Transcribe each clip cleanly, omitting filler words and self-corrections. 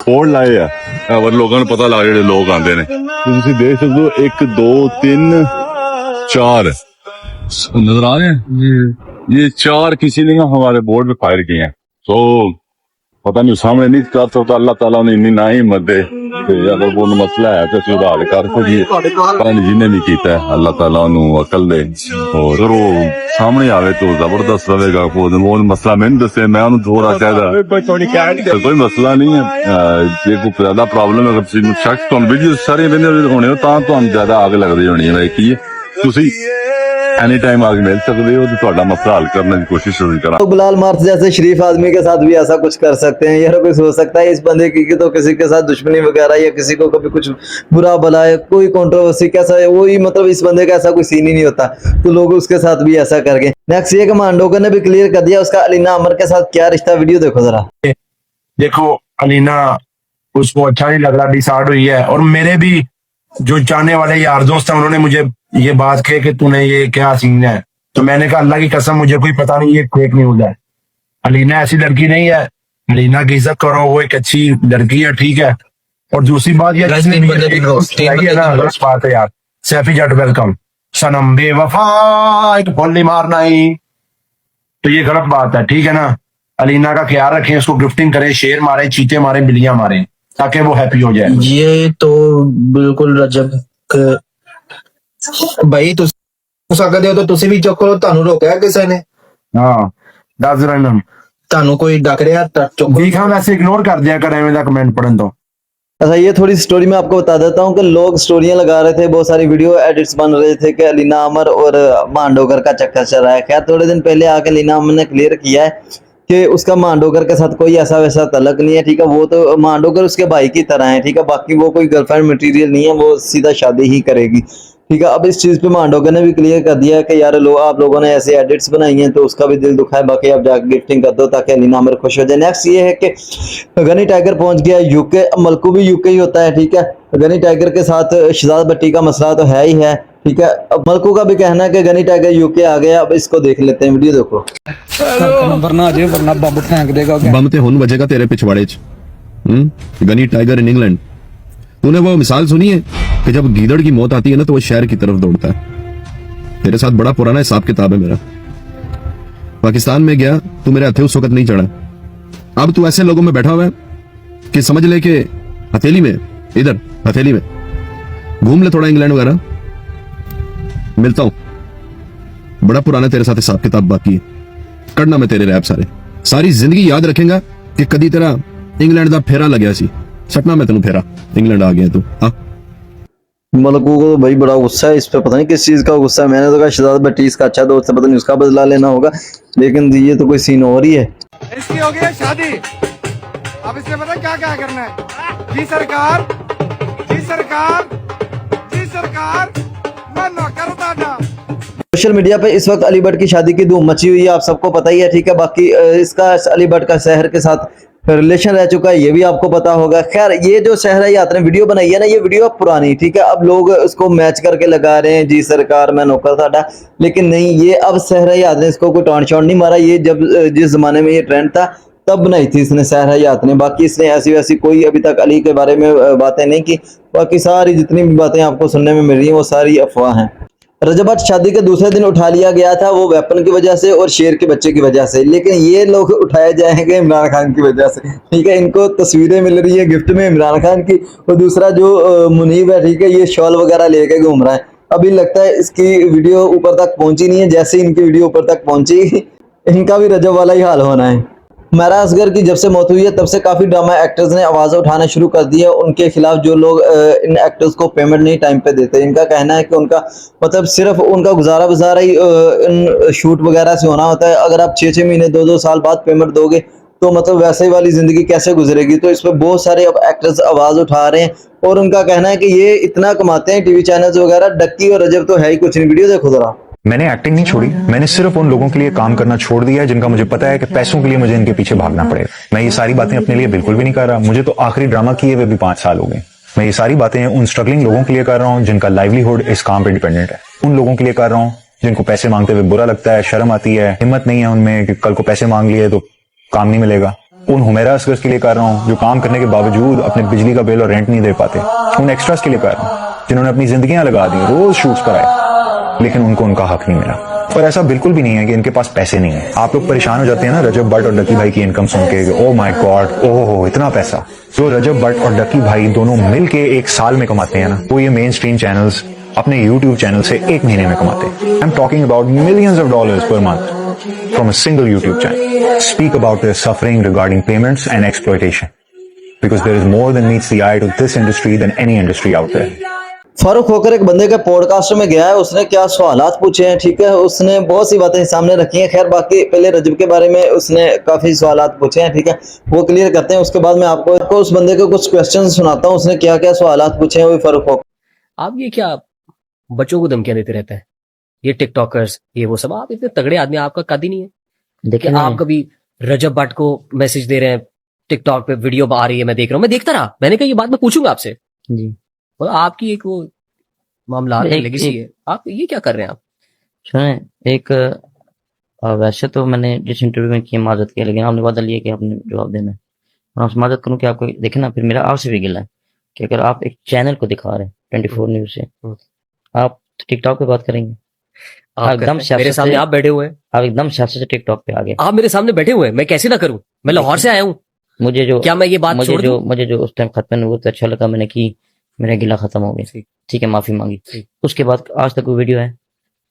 Board लाए आ पर लोगों को पता लग जेडे लोग आते हैं तुम देख सकते हो 1 2 3 4 नजर आ रहे हैं ये 4 किसी ने हमारे बोर्ड पे फायर किए हैं। तो पता नहीं सामने नहीं कर सकता अल्लाह ताला ने इन्नी ना हिम्मत दे अगर वो मसला है तो सुधार कर सकिए पता नहीं जिन्हें भी किया है अल्लाह ताला अकल दे और अगर वो सामने आवे तो जबरदस्त रहेगा। वो मसला मैंने दसे मैं थोड़ा कहता कोई मसला नहीं है जे कोई ज्यादा प्रॉब्लम है अगर शख्स तो वीडियो सारे होने हो तो ज्यादा आग लगती होनी है की तुसी एनी टाइम आगे मिल सकते हो तो मसला हल करने की कोशिश करा। तो बिलाल मार्स जैसे शरीफ आदमी के साथ भी ऐसा कुछ कर सकते हैं यार कोई सोच सकता है इस बंदे की तो किसी के साथ दुश्मनी वगैरह या किसी को कभी कुछ बुरा भला है कोई कंट्रोवर्सी कैसा है वही मतलब इस बंदे का ऐसा कोई सीन ही नहीं होता तो लोग उसके साथ भी ऐसा कर गए। नेक्स्ट ये कि मांडोकर ने भी क्लियर कर दिया उसका अलीना अमर के साथ क्या रिश्ता। वीडियो देखो जरा। देखो अलीना उसको अच्छा नहीं लग रहा डिसाइड हुई है और मेरे भी जो चाहने वाले यार दोस्त हैं उन्होंने मुझे ये बात कही कि तूने ये क्या सीन है तो मैंने कहा अल्लाह की कसम मुझे कोई पता नहीं ये फेक न्यूज है। अलीना ऐसी लड़की नहीं है। अलीना की इज्जत करो वो एक अच्छी लड़की है ठीक है। और दूसरी बात ये बात है यार सैफी जट वेलकम सनम बेवफा एक बोली मारना ही तो ये गलत बात है ठीक है ना। अलीना का ख्याल रखें उसको गिफ्टिंग करें शेर मारे चीते मारे बिल्लियां मारे ताकि वो हैप्पी हो जाए। ये तो बिल्कुल रजब भाई तुम सकते हो तो तुसी भी चुप करो ਤੁਹਾਨੂੰ ਰੋਕਿਆ ਕਿਸੇ ਨੇ। हाँ दस रैंडम ਤੁਹਾਨੂੰ ਕੋਈ ਡੱਕ ਰਿਹਾ ਚੁੱਪ देखा वैसे इग्नोर कर दिया कर एवं कमेंट पढ़न तो। अच्छा ये थोड़ी स्टोरी मैं आपको बता देता हूँ कि लोग स्टोरियां लगा रहे थे बहुत सारी वीडियो एडिट्स बन रहे थे कि अलीना अमर और मांडोकर का चक्कर चल रहा है। खैर थोड़े दिन पहले आके अलीना अमर ने क्लियर किया है कि उसका मांडोकर के साथ कोई ऐसा वैसा तलक नहीं है ठीक है। वो तो मांडोकर उसके भाई की तरह है ठीक है। बाकी वो कोई गर्लफ्रेंड मटेरियल नहीं है वो सीधा शादी ही करेगी ठीक है। अब इस चीज पे मांडोकर ने भी क्लियर कर दिया कि यार आप लोगों ने ऐसे एडिट्स बनाई हैं तो उसका भी दिल दुखा है। बाकी आप जाकर गिफ्टिंग कर दो ताकि अलीना अमर खुश हो जाए। नेक्स्ट ये है कि गनी टाइगर पहुंच गया यूके। मलकू भी यूके ही होता है ठीक है। गनी टाइगर के साथ शहजाद भट्टी का मसला तो है ही है ठीक है। अब मलकू का भी कहना है कि गनी टाइगर यूके आ गया। अब इसको देख लेते हैं वीडियो देखो। बम ते हुन बजेगा तेरे पिछवाड़े च गनी टाइगर इन इंग्लैंड। तूने वो मिसाल सुनी है कि जब गीदड़ की मौत आती है ना तो वो शहर की तरफ दौड़ता है। तेरे साथ बड़ा पुराना हिसाब किताब है मेरा। पाकिस्तान में गया तू मेरे हथे उस वक्त नहीं चढ़ा। अब तू ऐसे लोगों में बैठा हुआ है कि समझ ले कि हथेली में इधर हथेली में घूम ले थोड़ा इंग्लैंड वगैरह मिलता हूं। बड़ा पुराना तेरे साथ हिसाब किताब बाकी है। करना मैं तेरे रैप सारी जिंदगी याद रखेगा कि कदी तेरा इंग्लैंड का फेरा लग्या सी सटना मैं तेन फेरा इंग्लैंड आ गया तू। हाँ मलकू को तो भाई बड़ा गुस्सा है इस पे पता नहीं किस चीज का गुस्सा है। मैंने तो कहा शहजाद भट्टी इसका अच्छा दोस्त है पता नहीं उसका बदला लेना होगा लेकिन ये तो कोई सीन और ही है। इसकी हो गई है शादी अब इसने पता क्या क्या करना है। जी सरकार जी सरकार जी सरकार मैं नौकर दादा। सोशल मीडिया पे इस वक्त अली भट्ट की शादी की धूम मची हुई है आप सबको पता ही है ठीक है। बाकी इसका अली भट्ट का शहर के साथ रिलेशन रह चुका है ये भी आपको पता होगा। खैर ये जो शहर है यात्रा ने वीडियो बनाई है ना ये वीडियो पुरानी ठीक है। अब लोग उसको मैच करके लगा रहे हैं जी सरकार मैं नौकर साडा लेकिन नहीं ये अब शहर यात्रा ने इसको कोई टॉन्ट शॉन्ट नहीं मारा। ये जब जिस जमाने में ये ट्रेंड था तब बनाई थी इसने शहर यात्रा ने। बाकी इसने ऐसी वैसी कोई अभी तक अली के बारे में बातें नहीं की। बाकी सारी जितनी भी बातें आपको सुनने में मिल रही हैं वो सारी अफवाह हैं। रजब भट्ट शादी के दूसरे दिन उठा लिया गया था वो वेपन की वजह से और शेर के बच्चे की वजह से लेकिन ये लोग उठाए जाएंगे इमरान खान की वजह से ठीक है। इनको तस्वीरें मिल रही है गिफ्ट में इमरान खान की और दूसरा जो मुनीब है ठीक है ये शॉल वगैरह लेके घूम रहा है। अभी लगता है इसकी वीडियो ऊपर तक पहुंची नहीं है। जैसे इनकी वीडियो ऊपर तक पहुंची इनका भी रजब वाला ही हाल होना है। महरा असगर की जब से मौत हुई है तब से काफी ड्रामा एक्टर्स ने आवाज़ उठाना शुरू कर दी है उनके खिलाफ जो लोग इन एक्टर्स को पेमेंट नहीं टाइम पे देते। इनका कहना है कि उनका मतलब सिर्फ उनका गुजारा गुजारा ही इन शूट वगैरह से होना होता है। अगर आप 6-6 महीने 2-2 साल बाद पेमेंट दोगे तो मतलब वैसे ही वाली जिंदगी कैसे गुजरेगी। तो इस पर बहुत सारे अब एक्टर्स आवाज़ उठा रहे हैं और उनका कहना है कि ये इतना कमाते हैं टीवी चैनल्स वगैरह। डक्की और रजब तो है ही कुछ नहीं। वीडियो देखो जरा। मैंने एक्टिंग नहीं छोड़ी मैंने सिर्फ उन लोगों के लिए काम करना छोड़ दिया है जिनका मुझे पता है कि पैसों के लिए मुझे इनके पीछे भागना पड़ेगा। मैं ये सारी बातें अपने लिए बिल्कुल भी नहीं कर रहा। मुझे तो आखिरी ड्रामा किए हुए भी 5 साल हो गए। मैं ये सारी बातें उन स्ट्रगलिंग लोगों के लिए कर रहा हूँ जिनका लाइवलीहुड इस काम पे डिपेंडेंट है। उन लोगों के लिए कर रहा हूँ जिनको पैसे मांगते हुए बुरा लगता है शर्म आती है हिम्मत नहीं है उनमें कि कल को पैसे मांग लिए तो काम नहीं मिलेगा। उन हुमैरा असगर्स के लिए कर रहा हूँ जो काम करने के बावजूद अपने बिजली का बिल और रेंट नहीं दे पाते, उन एक्स्ट्रास के लिए कर रहा हूँ जिन्होंने अपनी जिंदगियां लगा दी, रोज शूट्स पर आए लेकिन उनको उनका हक नहीं मिला। और ऐसा बिल्कुल भी नहीं है कि इनके पास पैसे नहीं है। आप लोग परेशान हो जाते हैं ना रजब भट्ट और डकी भाई की इनकम सुन के, ओ माय गॉड, ओहो इतना पैसा। जो रजब भट्ट और डकी भाई दोनों मिलके एक साल में कमाते हैं ना, वो ये मेन स्ट्रीम चैनल्स अपने YouTube चैनल से एक महीने में कमाते हैं। I am talking about millions of dollars per month from a single YouTube channel. Speak about their suffering regarding payments and exploitation, because there is more than meets the eye to this industry than any industry out there. Farooq Khokhar एक बंदे के podcast में गया है, उसने क्या सवालात पूछे हैं, ठीक है, उसने बहुत सी बातें सामने रखी हैं। खैर बाकी पहले रजब के बारे में उसने काफी सवालात पूछे हैं, ठीक है, वो क्लियर करते हैं। उसके बाद मैं आपको उस बंदे के कुछ क्वेश्चन सुनाता हूँ, उसने क्या क्या सवालात पूछे हैं वो फारूक खोकर। आप ये क्या बच्चों को धमकियां देते रहते हैं, ये टिकटॉकर्स, ये वो सब, आप इतने तगड़े आदमी, आपका कद ही नहीं है। देखिए आप कभी रजब भट्ट को मैसेज दे रहे हैं, टिकटॉक पे वीडियो आ रही है, मैं देख रहा हूँ, मैं देखता रहा, मैंने कहा ये बात मैं पूछूंगा आपसे जी। और आपकी एक वो मामला लेगेसी है, आप ये क्या कर रहे हैं आप? सुने, एक वैसे तो मैंने जिस इंटरव्यू में किया माजत किया, लेकिन आपने वादा लिया कि आपने जवाब देना है, और आपसे माजत करूं कि आपको देखे ना, फिर मेरा आपसे भी गिला है कि अगर आप एक चैनल को दिखा रहे हैं 24 न्यूज से, आप टिकटॉक पे बात करेंगे, आप एकदम मेरे सामने आप बैठे हुए हैं, आप एकदम सियासत से टिकटॉक पे आ गए, आप मेरे सामने बैठे हुए हैं, मैं कैसे ना करूं, मैं लाहौर से आया हूँ, मुझे जो क्या मैं ये बात छोड़ दूं? मुझे जो उस टाइम खत्म वो अच्छा लगा, मैंने की, मेरा गिला खत्म हो गया, ठीक है, माफी मांगी। उसके बाद आज तक वो वीडियो है,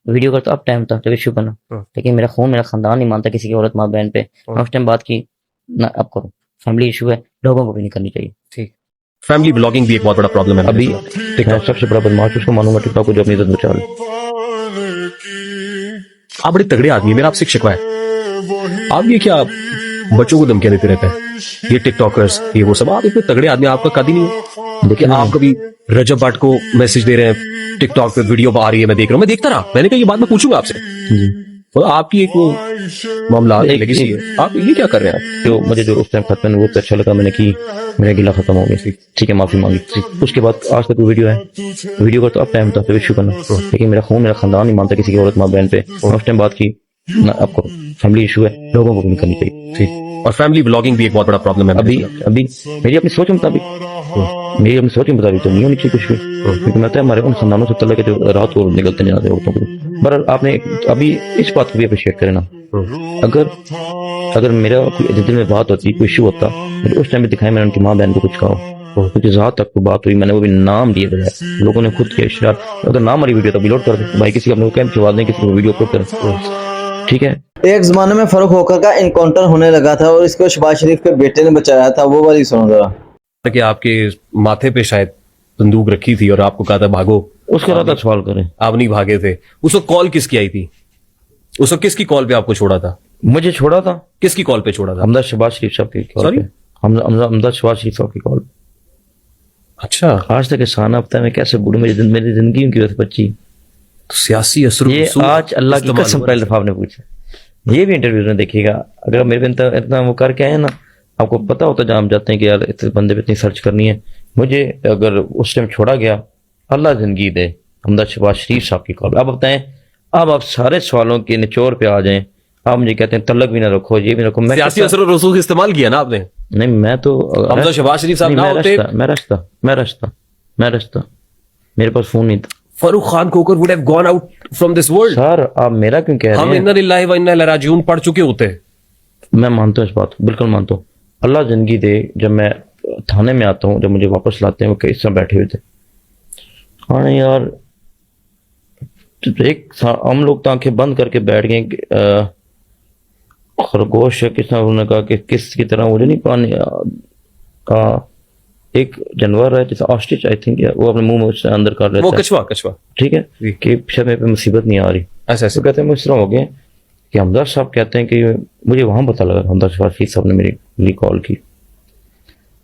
वीडियो का तो अब टाइम था जब इश्यू बना, लेकिन मेरा खून, मेरा खानदान नहीं मानता किसी की औरत माँ बहन पे, मैं उस टाइम बात की ना, अब करो, फैमिली इशू है, लोगों को भी नहीं करनी चाहिए। ठीक, फैमिली ब्लॉगिंग भी एक बहुत बड़ा प्रॉब्लम है अभी टिकटॉक सबसे बड़ा बदमाश उसको मानूंगा, टिकटॉक को जो अपनी इज्जत बचा ले। आप बड़े तगड़े आदमी, मेरा आपसे शिकवा है, आप ये क्या बच्चों को धमकियां देते रहते हैं, ये टिकटॉकर्स, ये वो सब, आप इतने तगड़े आदमी, आपका कद ही नहीं है। देखिए आप कभी रजब भट्ट को मैसेज दे रहे हैं, टिकटॉक पे वीडियो आ रही है, मैं देख रहा हूँ, मैं देखता रहा, मैंने कहा ये बात मैं पूछूंगा आपसे। और आपकी एक वो मामला लेगेसी है, आप ये क्या कर रहे हैं आप? जो मुझे जो उस टाइम खत्म वो अच्छा लगा, मैंने की, मेरा गिला खत्म हो गया, ठीक है, माफी मांगी। उसके बाद आज तक वो वीडियो है, वीडियो का तो अब टाइम था जब इश्यू करना, लेकिन मेरा खून, मेरा खानदान नहीं मानता किसी की औरत माँ बहन पे, और उस टाइम बात की ना, अब करो, फैमिली इशू है, लोगों को भी नहीं करनी चाहिए। ठीक, और फैमिली ब्लॉगिंग भी एक बहुत बड़ा प्रॉब्लम है। अभी मेरी अपनी सोच के मुताबिक, मेरी अपनी सोच के मुताबिक तो नहीं होनी चाहिए कुछ भी, क्योंकि मैं तो हमारे उन खानदानों से तल्ला के जो रात को निकलते नहीं आते औरतों को। पर आपने अभी इस बात को भी अप्रिशिएट करें ना, अगर मेरा कोई दिल में बात होती, कोई इशू होता, मुझे उस टाइम पे दिखाया, मैंने उनकी माँ बहन को कुछ कहा, क्योंकि जहाँ तक को बात हुई, मैंने वो भी नाम दिए बजाय, लोगों ने खुद किया इशरार, अगर नाम हमारी वीडियो तो अपलोड कर दे भाई, किसी अपने कैंप जवाब दें, किसी को वीडियो अपलोड करें, ठीक है। एक जमाने में फारूक खोकर का इनकाउंटर होने लगा था और इसको शहबाज शरीफ के बेटे ने बचाया था, वो वाली सुनो जरा। कि आपके माथे पे शायद बंदूक रखी थी और आपको कहा था भागो, उसके बाद सवाल करें, आप नहीं भागे थे। उस वक्त कॉल किसकी आई थी? उस वक्त किसकी कॉल पे आपको छोड़ा था? मुझे छोड़ा था, किसकी कॉल पे छोड़ा था? हमदा शहबाज शरीफ साहब की कॉल पे, हमदा शहबाज शरीफ साहब की कॉल। अच्छा, आज तक एहसान हफ्ता में कैसे बुढ़ू मेरी जिंदगी उनकी वजह से बची, सियासी असर ये आज अल्लाह की कसम पहले दफा आपने पूछा, ये भी इंटरव्यू में देखिएगा, अगर मेरे पे इतना वो करके आए ना, आपको पता होता जहाँ हम जाते हैं कि यार इस बंदे पे इतनी सर्च करनी है, मुझे अगर उस टाइम छोड़ा गया, अल्लाह जिंदगी दे, हमदा शहबाज शरीफ साहब की कॉल। अब बताएं, अब आप सारे सवालों के निचोड़ पे आ जाएं, आप मुझे कहते हैं तलक भी ना रखो, ये भी रखो, मैं सियासी असर और रसूख इस्तेमाल किया ना आपने? नहीं, मैं तो हमदा शहबाज शरीफ साहब ना होते, मैं रचता, मेरे पास फोन नहीं था, Farooq Khan Khokhar would have gone out from this world. Sir आप मेरा क्यों कह रहे हैं? हम इन्ना लिल्लाहि व इन्ना इलैहि राजिऊन पढ़ चुके होते। मैं मानता हूँ इस बात, बिल्कुल मानता हूँ, अल्लाह जिंदगी दे। जब मैं थाने में आता हूँ, जब मुझे वापस लाते हैं, वो कई समय बैठे हुए थे, हाँ यार, एक हम लोग तो आंखें बंद करके बैठ गए, खरगोश है किसने, उन्होंने कहा कि किस की तरह मुझे नहीं पानी एक जानवर है जैसे ऑस्ट्रिच, आई थिंक, वो अपने मुंह में उससे अंदर कर लेता है, वो कछुआ, ठीक है, कि शायद मेरे पे मुसीबत नहीं आ रही, ऐसा तो कहते हैं मैं इस तरह हो गए कि हमदर्द साहब कहते हैं कि मुझे वहां पता लगा, हमदर्द शफीक साहब ने मेरी कॉल की,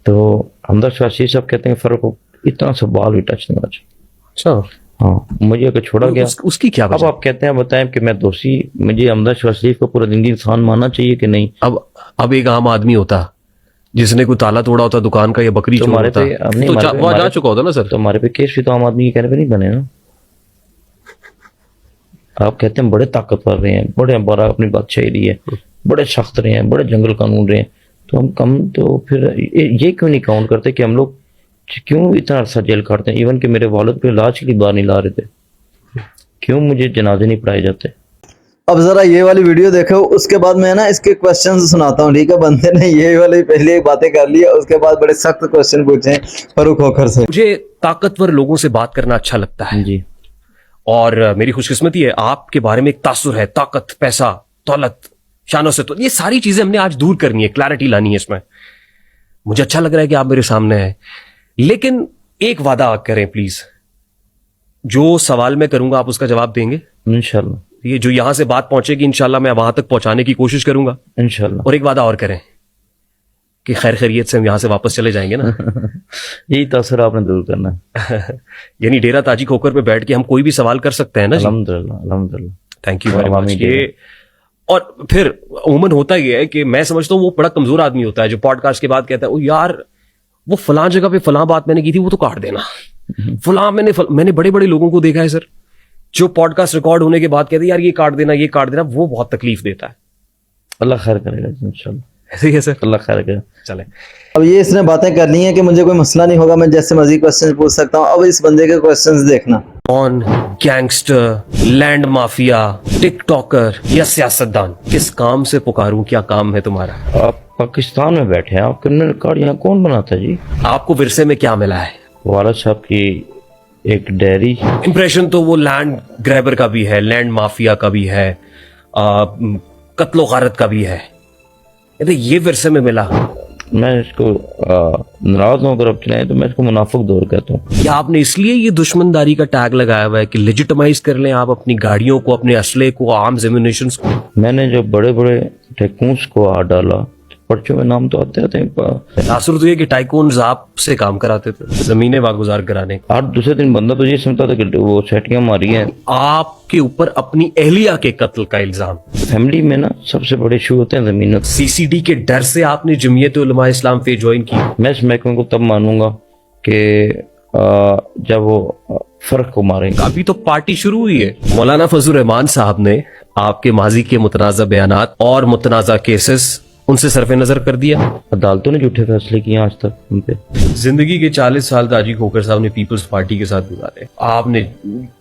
तो हमदर्द शफीक साहब कहते हैं फर्क को इतना सा बाल भी टच नहीं होना चाहिए। अच्छा, हाँ, मुझे अगर छोड़ा गया, उसकी क्या अब आप कहते हैं, बताएं कि मैं दोषी, मुझे हमदर्द शफीक को पूरा जिंदगी इंसान मानना चाहिए कि नहीं? अब एक आम आदमी होता जिसने कोई ताला तोड़ा होता दुकान का या बकरी चोर होता, तो वहां जा चुका होता ना सर। तो हमारे पे केस भी तो आम आदमी के कहने पे नहीं बने ना। आप कहते हैं बड़े ताकतवर रहे हैं, बड़े बड़ा अपनी बादशाही रही है, बड़े सख्त रहे हैं, बड़े जंगल कानून रहे हैं, तो हम कम तो फिर ये क्यों नहीं काउंट करते कि हम लोग क्यों इतना अरसा जेल काटते हैं? इवन कि मेरे वालिद को इलाज के लिए बाहर नहीं ला रहे थे, क्यों मुझे जनाजे नहीं पढ़ाए जाते? अब जरा ये वाली वीडियो देखो, उसके बाद मैं ना इसके क्वेश्चंस सुनाता हूँ, ठीक है? बंदे ने ये वाली पहले एक बातें कर ली, उसके बाद बड़े सख्त क्वेश्चन पूछे फरूक खोखर से। मुझे ताकतवर लोगों से बात करना अच्छा लगता है जी। और मेरी खुशकिस्मती है आपके बारे में एक तासुर है, ताकत, पैसा, दौलत, शानो से, तो ये सारी चीजें हमने आज दूर करनी है, क्लैरिटी लानी है इसमें। मुझे अच्छा लग रहा है कि आप मेरे सामने हैं, लेकिन एक वादा आप करें प्लीज, जो सवाल मैं करूंगा आप उसका जवाब देंगे इंशाल्लाह। ये जो यहां से बात पहुंचेगी इंशाल्लाह मैं वहां तक पहुंचाने की कोशिश करूंगा इंशाल्लाह। और एक वादा और करें कि खैर खैरियत से हम यहां से वापस चले जाएंगे ना। यही तासुर आपने दूर करना है। यानी डेरा ताजी खोकर पे बैठ के हम कोई भी सवाल कर सकते हैं ना जी? अल्हम्दुलिल्लाह अल्हम्दुलिल्लाह। Thank you very much. ये और फिर उमूमन होता ही है कि मैं समझता हूँ वो बड़ा कमजोर आदमी होता है जो पॉडकास्ट के बाद कहता है ओ यार वो फलां जगह पे फलां बात मैंने की थी वो तो काट देना, फलां मैंने बड़े बड़े लोगों को देखा है सर जो पॉडकास्ट रिकॉर्ड होने के बाद कहते हैं यार ये काट देना ये काट देना, वो बहुत तकलीफ देता है। अल्लाह खैर करेगा इंशाल्लाह। ऐसे ही है सर, अल्लाह खैर करेगा। चले। अब ये इसने बातें कर ली हैं कि मुझे कोई मसला नहीं होगा, मैं जैसे मर्जी क्वेश्चन पूछ सकता हूँ। अब इस बंदे के क्वेश्चंस देखना। कौन गैंगस्टर, लैंड माफिया, टिकटॉकर या सियासतदान, किस काम से पुकारूं, क्या काम है तुम्हारा? आप पाकिस्तान में बैठे हैं, आप क्रिमिनल रिकॉर्ड यहाँ कौन बनाता जी? आपको विरसे में क्या मिला है? वालिद साहब की एक डायरी। इंप्रेशन तो वो लैंड ग्रैबर का भी है, लैंड माफिया का भी है, कत्लो गारत का भी है, ये विरसे में मिला। मैं इसको नाराज हूं अगर आप चलाएं तो मैं इसको मुनाफिक दौर कहता हूँ। क्या आपने इसलिए ये दुश्मनदारी का टैग लगाया हुआ है कि लेजिटिमाइज कर लें आप अपनी गाड़ियों को, अपने असले को, आर्म्स एम्युनिशन को? मैंने जो बड़े बड़े टाइकून्स को हाथ डाला, पर्चों में नाम तो आते हैं। तासुर तो ये कि टाइकून्स आपसे काम कराते थे जमीनें वागुजार कराने। और दूसरे दिन बंदा तो ये समझता था कि वो सेटियां मारी हैं। आपके ऊपर अपनी अहलिया के कत्ल का इल्जाम। फैमिली में ना सबसे बड़े इशू होते हैं जमीनत। सीसीडी के डर से आपने जमीयत उलमा इस्लाम पे ज्वाइन की? मैं इस महकमे को तब मानूंगा कि जब वो फर्क को मारेंगे। अभी तो पार्टी शुरू हुई है। मौलाना फजल रहमान साहब ने आपके माजी के मुतनाज़ा बयानात और मुतनाज़ा केसेस उनसे सरफे नजर कर दिया। अदालतों ने झूठे फैसले किए आज तक उन पे। जिंदगी के 40 साल ताजी खोकर साहब ने पीपल्स पार्टी के साथ गुजारे, आपने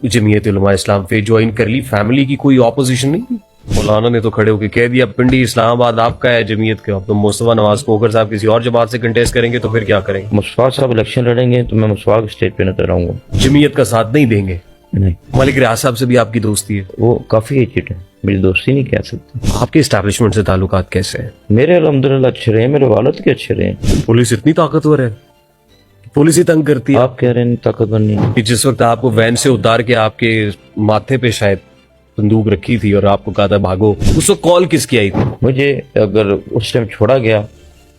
जमीयत उलमा इस्लाम पे ज्वाइन कर ली, फैमिली की कोई ऑपोजिशन नहीं थी? मौलाना ने तो खड़े होकर कह दिया पिंडी इस्लामाबाद आपका है, जमीयत के। अब तो मुस्तफा नवाज खोकर साहब किसी और जमात से कंटेस्ट करेंगे तो फिर क्या करेंगे? मुस्तफा साहब इलेक्शन लड़ेंगे तो मैं मुस्तफा के स्टेज पे नजर आऊंगा। जमीयत का साथ नहीं देंगे? नहीं। मलिक रियाज साहब से भी आपकी दोस्ती है? वो काफी एजिड है, मेरी दोस्ती नहीं कह सकते। आपके एस्टैब्लिशमेंट से ताल्लुकात कैसे हैं? मेरे अल्हम्दुलिल्लाह अच्छे रहे, मेरे वालिद के अच्छे रहे। पुलिस इतनी ताकतवर है, पुलिस ही तंग करती है? आप कह रहे हैं ताकतवर नहीं है। कि जिस वक्त आपको वैन से उतार के आपके माथे पे शायद बंदूक रखी थी और आपको कहा था भागो, उस वक्त कॉल किसकी आई थी? मुझे अगर उस टाइम छोड़ा गया,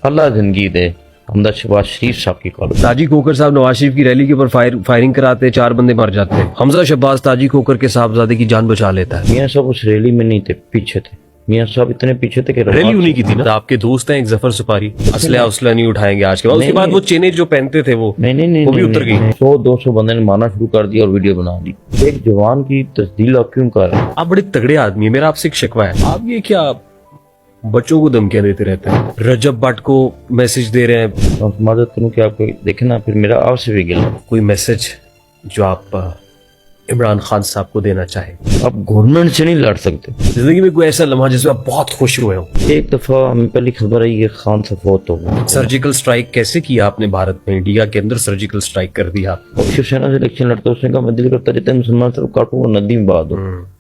अल्लाह जिंदगी दे, हमदा शहबाज शरीफ साहब की कॉल। ताजी खोकर साहब नवाज शरीफ की रैली के ऊपर फायरिंग कराते, 4 बंदे मर जाते हैं। हमजा शहबाज ताजी खोकर के साहबजादे की जान बचा लेता है। मियां साहब उस रैली में नहीं थे, पीछे थे। मियां साहब इतने पीछे थे कि रैली उन्हीं की थी ना? आपके दोस्त हैं एक जफर सुपारी, असला नहीं उठाएंगे आज के बाद। उसके बाद वो चेने जो पहनते थे वो नहीं वो भी उतर गई। 100-200 बंदे ने मारना शुरू कर दिया और वीडियो बना दी। एक जवान की तस्दील आप क्यों कर रहे हैं? आप बड़े तगड़े आदमी है, मेरा आपसे एक शिकवा है, आप ये क्या बच्चों को धमकियां देते रहते हैं? रजब भट्ट को मैसेज दे रहे हैं। मदद करूं कि आपको देखे ना, फिर मेरा आपसे भी गिला। कोई मैसेज जो आप इमरान खान साहब को देना चाहे? आप गवर्नमेंट से नहीं लड़ सकते। जिंदगी में कोई ऐसा लम्हा जिसमें आप बहुत खुश हुए हो? एक दफा हमें पहली खबर आई कि खान साहब फौत हो गए। सर्जिकल स्ट्राइक कैसे किया आपने भारत में? इंडिया के अंदर सर्जिकल स्ट्राइक कर दिया आप। और शिवसेना से इलेक्शन लड़ता, उसने कहा मैं दिल करता जितने मुसलमान सब काटू वो नदी में बहा दो।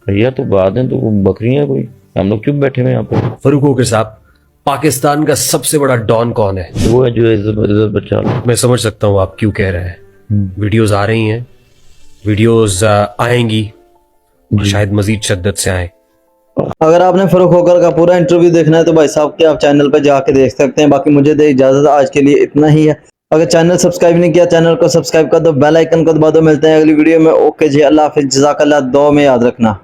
भैया तो बहा दें तो वो बकरियां कोई, हम लोग चुप बैठे हुए यहाँ पे। फरूक खोकर साहब, पाकिस्तान का सबसे बड़ा डॉन कौन है? वो है जो इज्जत बचा लो। मैं समझ सकता हूँ आप क्यों कह रहे हैं। वीडियोस आ रही हैं, वीडियोस आएंगी, शायद मजीद शिद्दत से आए। अगर आपने फरूक खोखर का पूरा इंटरव्यू देखना है तो भाई साहब के आप चैनल पर जाके देख सकते हैं। बाकी मुझे दे इजाजत, आज के लिए इतना ही है। अगर चैनल सब्सक्राइब नहीं किया, चैनल को सब्सक्राइब कर दो, बेल आइकन को दबा दो। मिलते हैं अगली वीडियो में। ओके जी, अल्लाह हाफिज, जज़ाकल्लाह, दुआ में याद रखना।